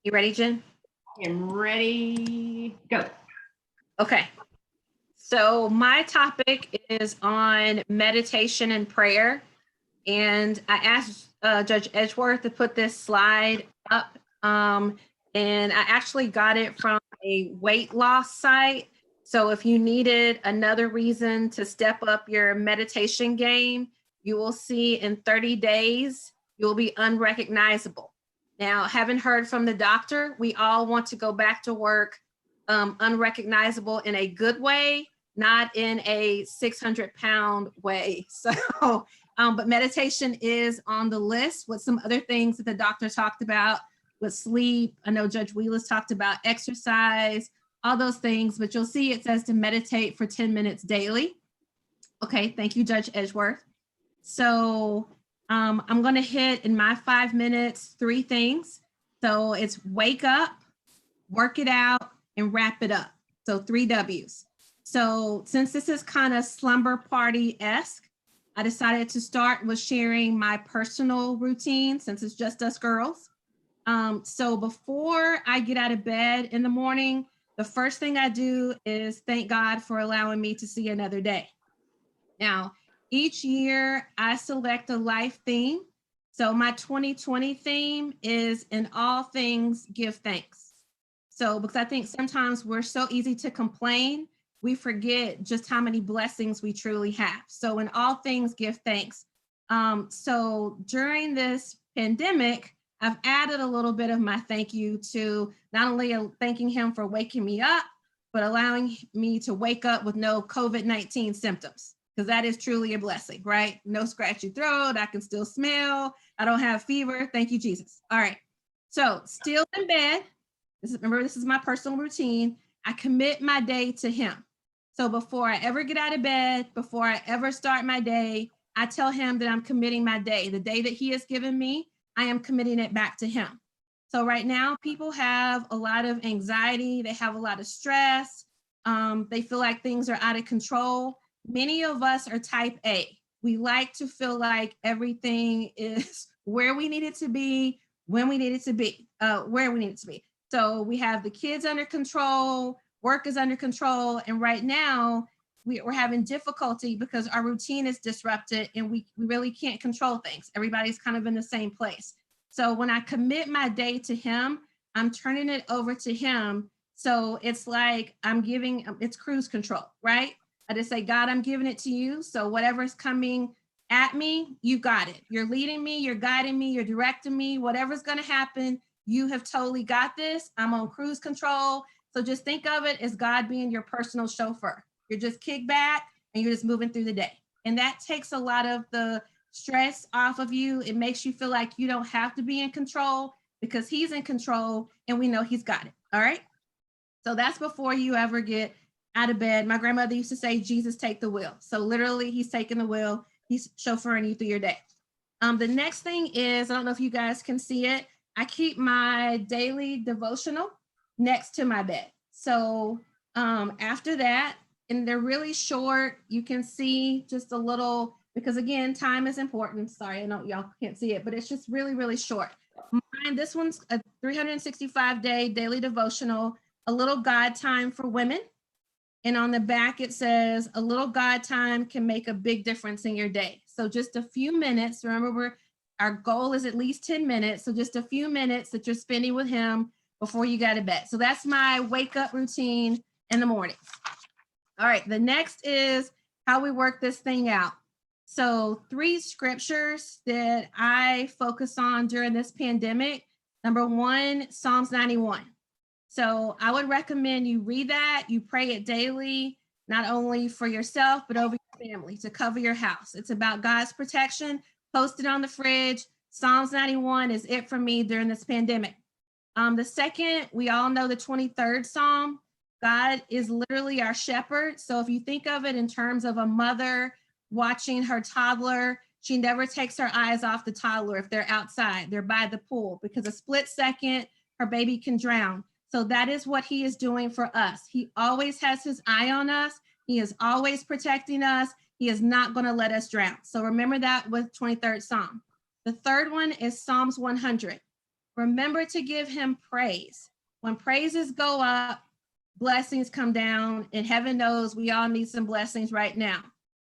You ready, Jen? I'm ready. Go. Okay. So my topic is on meditation and prayer. And I asked Judge Edgeworth to put this slide up. And I actually got it from a weight loss site. So if you needed another reason to step up your meditation game, you will see in 30 days, you'll be unrecognizable. Now, having heard from the doctor, we all want to go back to work unrecognizable in a good way, not in a 600-pound way. So, but meditation is on the list with some other things that the doctor talked about with sleep. I know Judge Willis talked about exercise, all those things, but you'll see it says to meditate for 10 minutes daily. Okay, thank you, Judge Edgeworth. So I'm going to hit in my 5 minutes 3 things. So it's wake up, work it out, and wrap it up. So 3 W's. So since this is kind of slumber party-esque, I decided to start with sharing my personal routine since it's just us girls. So before I get out of bed in the morning, the first thing I do is thank God for allowing me to see another day. Now, each year I select a life theme. So my 2020 theme is in all things, give thanks. So because I think sometimes we're so easy to complain, we forget just how many blessings we truly have. So in all things, give thanks. So during this pandemic, I've added a little bit of my thank you to not only thanking him for waking me up, but allowing me to wake up with no COVID-19 symptoms, because that is truly a blessing, right? No scratchy throat, I can still smell, I don't have fever, thank you, Jesus. All right, so still in bed, remember this is my personal routine, I commit my day to him. So before I ever get out of bed, before I ever start my day, I tell him that I'm committing my day. The day that he has given me, I am committing it back to him. So right now, people have a lot of anxiety. They have a lot of stress. They feel like things are out of control. Many of us are type A. We like to feel like everything is where we need it to be, when we need it to be, where we need it to be. So we have the kids under control, work is under control. And right now, we're having difficulty because our routine is disrupted and we really can't control things. Everybody's kind of in the same place. So when I commit my day to him, I'm turning it over to him. So it's like it's cruise control, right? I just say, God, I'm giving it to you. So whatever's coming at me, you got it. You're leading me, you're guiding me, you're directing me, whatever's going to happen, you have totally got this. I'm on cruise control. So just think of it as God being your personal chauffeur. You're just kicked back and you're just moving through the day. And that takes a lot of the stress off of you. It makes you feel like you don't have to be in control because he's in control and we know he's got it. All right. So that's before you ever get out of bed. My grandmother used to say, Jesus, take the wheel. So literally he's taking the wheel. He's chauffeuring you through your day. The next thing is, I don't know if you guys can see it. I keep my daily devotional next to my bed. So after that, and they're really short, you can see just a little, because again, time is important. Sorry, I know y'all can't see it, but it's just really, really short. Mine, this one's a 365-day daily devotional, a little God time for women. And on the back, it says, a little God time can make a big difference in your day. So just a few minutes, remember, our goal is at least 10 minutes. So just a few minutes that you're spending with him before you go to bed. So that's my wake up routine in the morning. All right, the next is how we work this thing out. So 3 scriptures that I focus on during this pandemic. Number 1, Psalms 91. So I would recommend you read that, you pray it daily, not only for yourself, but over your family to cover your house. It's about God's protection. Post it on the fridge. Psalms 91 is it for me during this pandemic. The second, we all know the 23rd Psalm. God is literally our shepherd. So if you think of it in terms of a mother watching her toddler, she never takes her eyes off the toddler if they're outside, they're by the pool, because a split second, her baby can drown. So that is what he is doing for us. He always has his eye on us. He is always protecting us. He is not going to let us drown. So remember that with 23rd Psalm. The third one is Psalms 100. Remember to give him praise. When praises go up, blessings come down, and heaven knows we all need some blessings right now.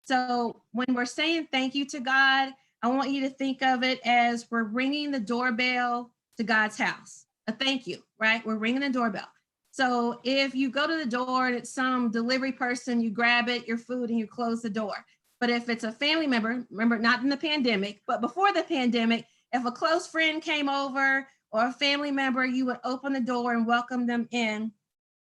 So when we're saying thank you to God, I want you to think of it as we're ringing the doorbell to God's house. A thank you, right? We're ringing the doorbell. So if you go to the door and it's some delivery person, you grab it, your food, and you close the door. But if it's a family member, remember, not in the pandemic, but before the pandemic, if a close friend came over or a family member, you would open the door and welcome them in.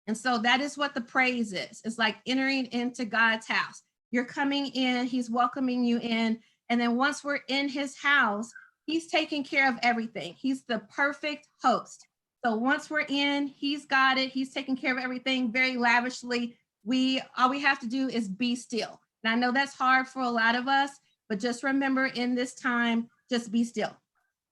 And so that is what the praise is. It's like entering into God's house. You're coming in, he's welcoming you in. And then once we're in his house, he's taking care of everything. He's the perfect host. So once we're in, he's got it. He's taking care of everything very lavishly. All we have to do is be still. And I know that's hard for a lot of us, but just remember in this time, just be still.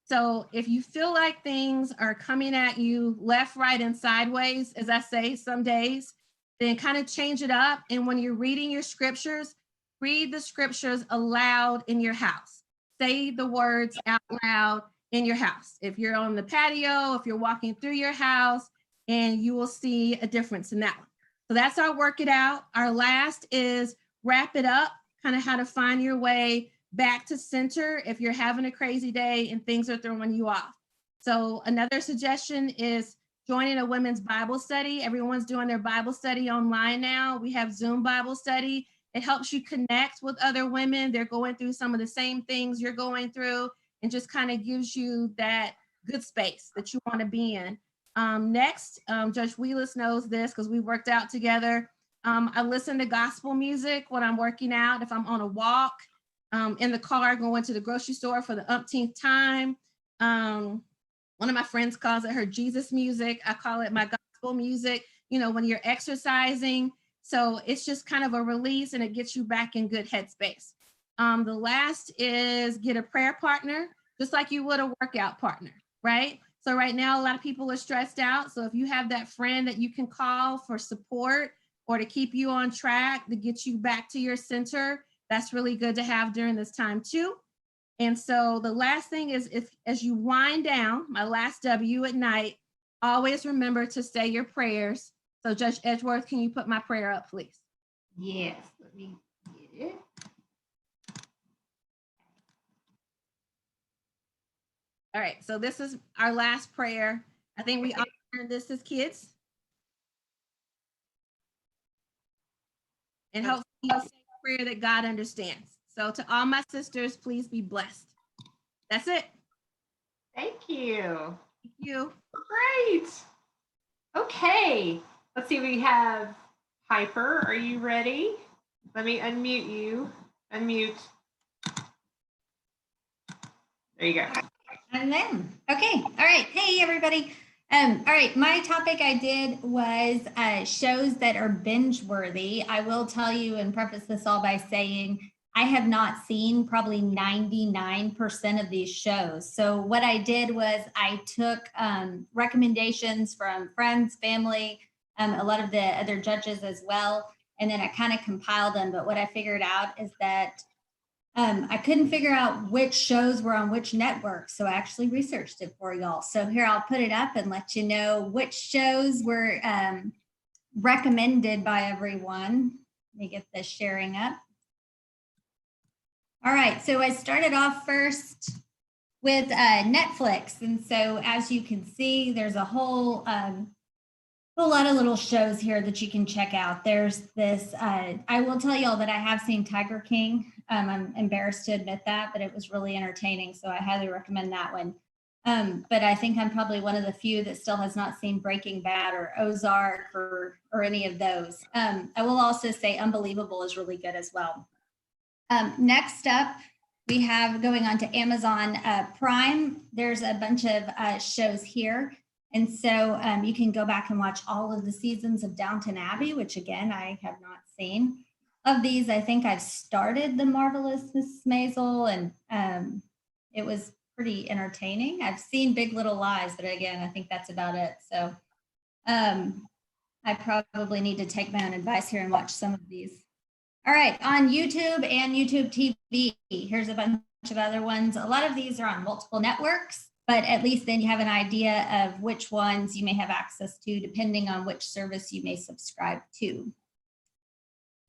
So if you feel like things are coming at you left, right, and sideways, as I say some days, then kind of change it up. And when you're reading your scriptures, read the scriptures aloud in your house. Say the words out loud in your house. If you're on the patio, if you're walking through your house, and you will see a difference in that one. So that's our work it out. Our last is wrap it up, kind of how to find your way back to center if you're having a crazy day and things are throwing you off. So another suggestion is joining a women's Bible study. Everyone's doing their Bible study online now. We have Zoom Bible study. It helps you connect with other women. They're going through some of the same things you're going through and just kind of gives you that good space that you want to be in. Next, Judge Willis knows this because we worked out together. I listen to gospel music when I'm working out, if I'm on a walk, in the car, going to the grocery store for the umpteenth time. One of my friends calls it her Jesus music. I call it my gospel music, you know, when you're exercising. So it's just kind of a release and it gets you back in good headspace. The last is get a prayer partner, just like you would a workout partner, right? So right now, a lot of people are stressed out. So if you have that friend that you can call for support or to keep you on track, to get you back to your center, that's really good to have during this time too. And so the last thing is, if as you wind down, my last W at night, always remember to say your prayers. So Judge Edgeworth, can you put my prayer up, please? Yes, let me get it. All right, so this is our last prayer. I think we all learned this as kids. And hopefully you say a prayer that God understands. So to all my sisters, please be blessed. That's it. Thank you. Thank you. Great. Okay, let's see, we have Piper. Are you ready? Let me unmute you. Unmute. There you go. I'm in. Okay. All right. Hey, everybody. All right. My topic I did was shows that are binge worthy. I will tell you and preface this all by saying I have not seen probably 99% of these shows. So what I did was I took recommendations from friends, family, a lot of the other judges as well, and then I kind of compiled them. But what I figured out is that I couldn't figure out which shows were on which network. So I actually researched it for y'all. So here, I'll put it up and let you know which shows were recommended by everyone. Let me get this sharing up. All right, so I started off first with Netflix. And so as you can see, there's a whole lot of little shows here that you can check out. There's this, I will tell y'all that I have seen Tiger King. I'm embarrassed to admit that, but it was really entertaining. So I highly recommend that one. But I think I'm probably one of the few that still has not seen Breaking Bad or Ozark or any of those. I will also say Unbelievable is really good as well. Next up, we have going on to Amazon Prime. There's a bunch of shows here. And so you can go back and watch all of the seasons of Downton Abbey, which again, I have not seen. Of these, I think I've started The Marvelous Mrs. Maisel, and it was pretty entertaining. I've seen Big Little Lies, but again, I think that's about it. So I probably need to take my own advice here and watch some of these. All right, on YouTube and YouTube TV, here's a bunch of other ones. A lot of these are on multiple networks, but at least then you have an idea of which ones you may have access to depending on which service you may subscribe to.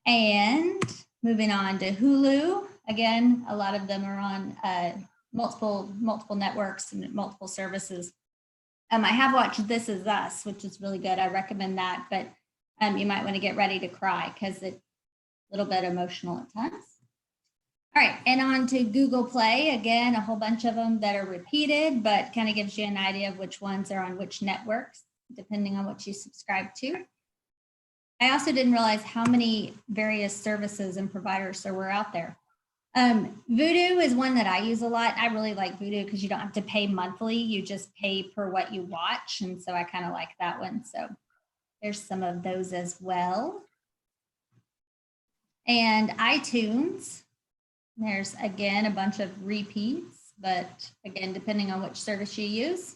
And moving on to Hulu, again, a lot of them are on multiple networks and multiple services. I have watched This Is Us, which is really good. I recommend that, but you might want to get ready to cry because it's a little bit emotional at times. All right, and on to Google Play. Again, a whole bunch of them that are repeated, but kind of gives you an idea of which ones are on which networks, depending on what you subscribe to. I also didn't realize how many various services and providers there were out there. Vudu is one that I use a lot. I really like Vudu because you don't have to pay monthly. You just pay per what you watch. And so I kind of like that one. So there's some of those as well. And iTunes, there's again a bunch of repeats, but again, depending on which service you use.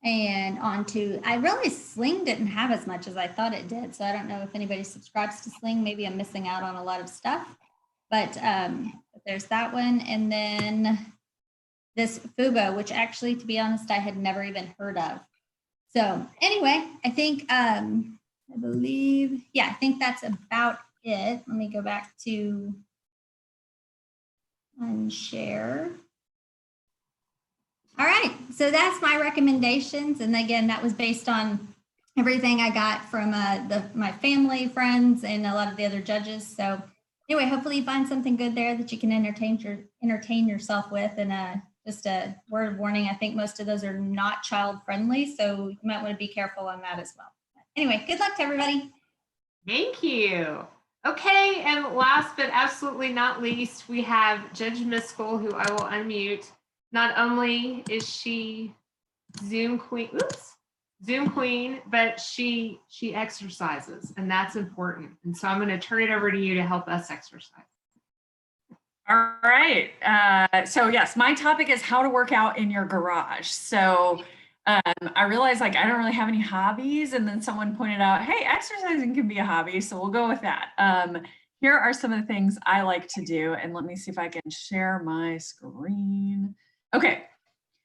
And on to, I realized Sling didn't have as much as I thought it did. So I don't know if anybody subscribes to Sling. Maybe I'm missing out on a lot of stuff, but there's that one. And then this Fubo, which actually, to be honest, I had never even heard of. So anyway, I think, I believe, yeah, I think that's about it. Let me go back to unshare. All right, so that's my recommendations. And again, that was based on everything I got from my family, friends, and a lot of the other judges. So anyway, hopefully you find something good there that you can entertain yourself with. And just a word of warning. I think most of those are not child friendly, so you might want to be careful on that as well. Anyway, good luck to everybody. Thank you. Okay, and last but absolutely not least, we have Judge Miskell, who I will unmute. Not only is she Zoom queen, but she exercises, and that's important. And so I'm going to turn it over to you to help us exercise. All right. So yes, my topic is how to work out in your garage. So I realized like I don't really have any hobbies, and then someone pointed out, hey, exercising can be a hobby, so we'll go with that. Here are some of the things I like to do, and let me see if I can share my screen. Okay,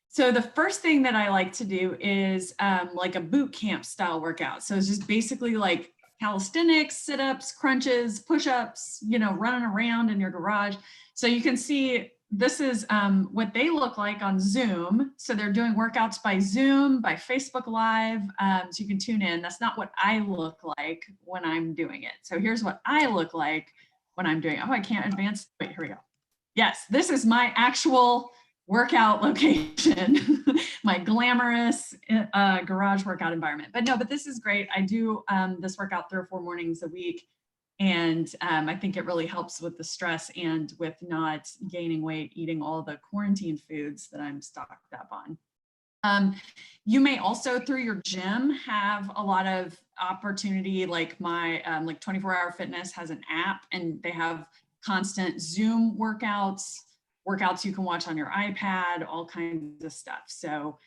so the first thing that I like to do is like a boot camp style workout. So it's just basically like calisthenics, sit-ups, crunches, push-ups, you know, running around in your garage. So you can see this is what they look like on Zoom. So they're doing workouts by Zoom, by Facebook Live, so you can tune in. That's not what I look like when I'm doing it. So here's what I look like when I'm doing it. Oh, I can't advance. Wait, here we go. Yes, this is my actual workout location, my glamorous garage workout environment. But this is great. I do this workout 3 or 4 mornings a week. And I think it really helps with the stress and with not gaining weight, eating all the quarantine foods that I'm stocked up on. You may also through your gym have a lot of opportunity, like my like 24 Hour Fitness has an app, and they have constant Zoom workouts you can watch on your iPad, all kinds of stuff. So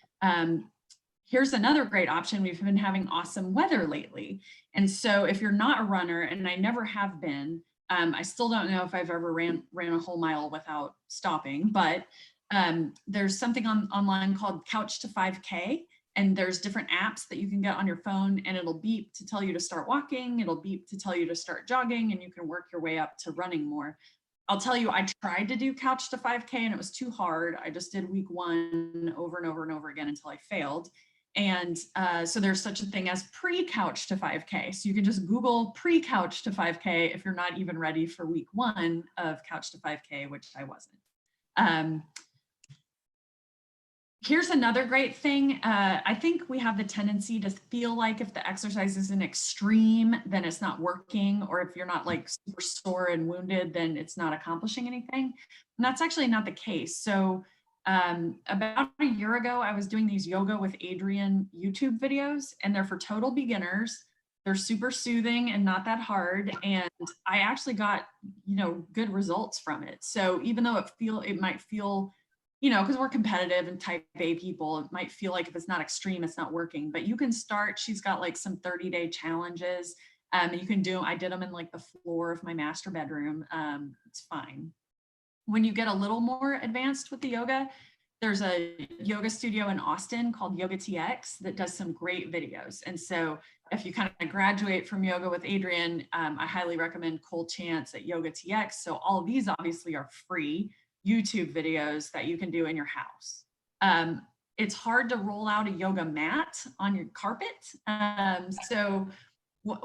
here's another great option. We've been having awesome weather lately. And so if you're not a runner, and I never have been, I still don't know if I've ever ran a whole mile without stopping, but there's something online called Couch to 5K. And there's different apps that you can get on your phone, and it'll beep to tell you to start walking. It'll beep to tell you to start jogging, and you can work your way up to running more. I'll tell you, I tried to do Couch to 5K and it was too hard. I just did week 1 over and over and over again until I failed. And so there's such a thing as pre-Couch to 5K. So you can just Google pre-Couch to 5K if you're not even ready for week 1 of Couch to 5K, which I wasn't. Here's another great thing. I think we have the tendency to feel like if the exercise isn't extreme, then it's not working, or if you're not like super sore and wounded, then it's not accomplishing anything. And that's actually not the case. So about a year ago, I was doing these Yoga with Adriene YouTube videos, and they're for total beginners. They're super soothing and not that hard. And I actually got, you know, good results from it. So even though it might feel, you know, because we're competitive and type A people, it might feel like if it's not extreme, it's not working, but you can start. She's got like some 30-day challenges. You can do, I did them in like the floor of my master bedroom. It's fine. When you get a little more advanced with the yoga, there's a yoga studio in Austin called Yoga TX that does some great videos. And so if you kind of graduate from Yoga with Adriene, I highly recommend Cole Chance at Yoga TX. So all of these obviously are free YouTube videos that you can do in your house. It's hard to roll out a yoga mat on your carpet. So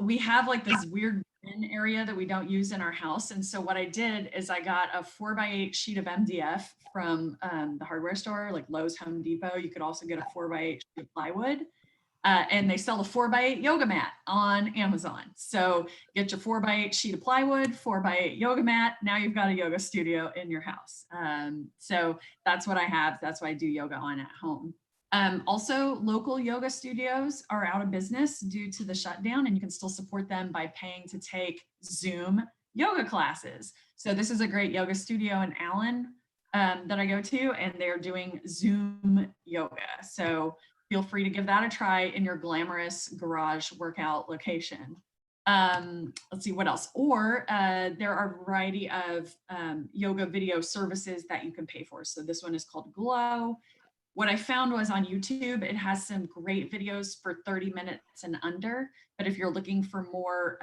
we have like this weird bin area that we don't use in our house. And so what I did is I got a 4x8 sheet of MDF from the hardware store, like Lowe's, Home Depot. You could also get a 4x8 sheet of plywood. And they sell a 4x8 yoga mat on Amazon. So get your 4x8 sheet of plywood, 4x8 yoga mat. Now you've got a yoga studio in your house. So that's what I have. That's what I do yoga on at home. Also, local yoga studios are out of business due to the shutdown, and you can still support them by paying to take Zoom yoga classes. So this is a great yoga studio in Allen that I go to, and they're doing Zoom yoga. So feel free to give that a try in your glamorous garage workout location. Let's see what else. Or there are a variety of yoga video services that you can pay for. So this one is called Glow. What I found was on YouTube, it has some great videos for 30 minutes and under. But if you're looking for more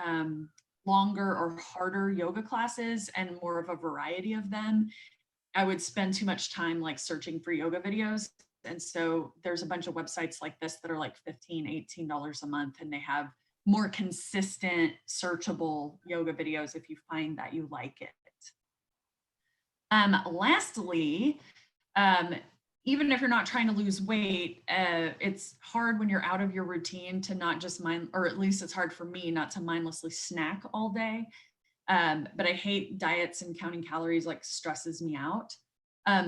longer or harder yoga classes and more of a variety of them, I would spend too much time like searching for yoga videos. And so there's a bunch of websites like this that are like $15, $18 a month, and they have more consistent searchable yoga videos if you find that you like it. Lastly, even if you're not trying to lose weight, it's hard when you're out of your routine to not just or at least it's hard for me not to mindlessly snack all day. But I hate diets, and counting calories like stresses me out.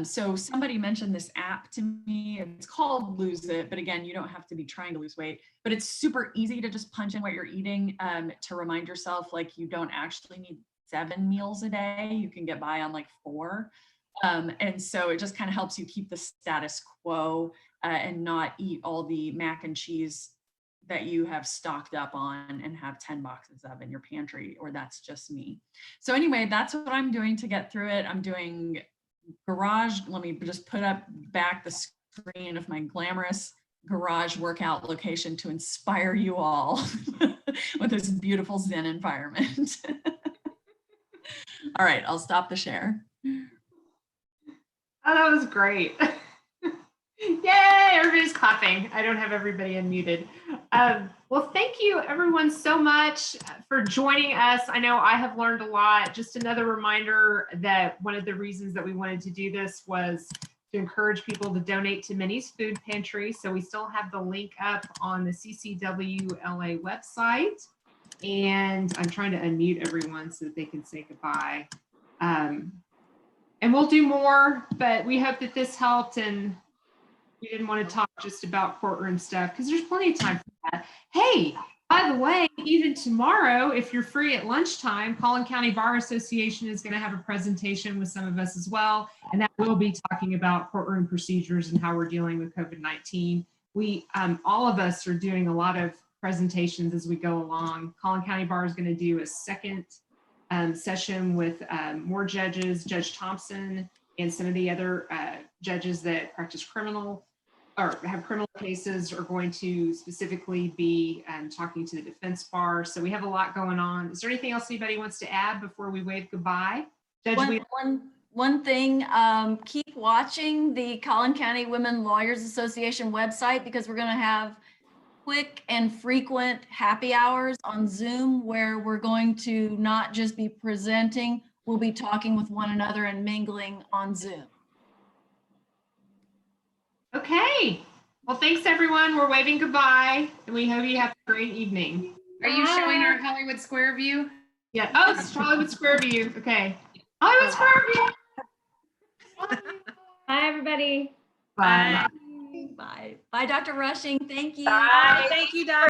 So somebody mentioned this app to me. It's called Lose It, but again, you don't have to be trying to lose weight, but it's super easy to just punch in what you're eating to remind yourself like you don't actually need 7 meals a day. You can get by on like 4. And so it just kind of helps you keep the status quo and not eat all the mac and cheese that you have stocked up on and have 10 boxes of in your pantry, or that's just me. So anyway, that's what I'm doing to get through it. I'm doing garage. Let me just put up back the screen of my glamorous garage workout location to inspire you all with this beautiful Zen environment. All right, I'll stop the share. Oh, that was great. Yay, everybody's clapping. I don't have everybody unmuted. Well, thank you everyone so much for joining us. I know I have learned a lot. Just another reminder that one of the reasons that we wanted to do this was to encourage people to donate to Minnie's Food Pantry. So we still have the link up on the CCWLA website. And I'm trying to unmute everyone so that they can say goodbye. And we'll do more, but we hope that this helped, and we didn't want to talk just about courtroom stuff because there's plenty of time for that. Hey, by the way, even tomorrow, if you're free at lunchtime, Collin County Bar Association is going to have a presentation with some of us as well. And that will be talking about courtroom procedures and how we're dealing with COVID-19. We, all of us are doing a lot of presentations as we go along. Collin County Bar is going to do a second session with more judges, Judge Thompson, and some of the other judges that practice criminal or have criminal cases are going to specifically be talking to the defense bar. So we have a lot going on. Is there anything else anybody wants to add before we wave goodbye? Judge, one thing, keep watching the Collin County Women Lawyers Association website, because we're going to have quick and frequent happy hours on Zoom where we're going to not just be presenting, we'll be talking with one another and mingling on Zoom. Okay. Well, thanks everyone. We're waving goodbye, and we hope you have a great evening. Are you showing our Hollywood Square view? Yeah. Oh, it's Hollywood Square view. Okay. Hollywood Square view. Bye, everybody. Bye. Bye. Bye, Dr. Rushing. Thank you. Bye. Thank you, Dr.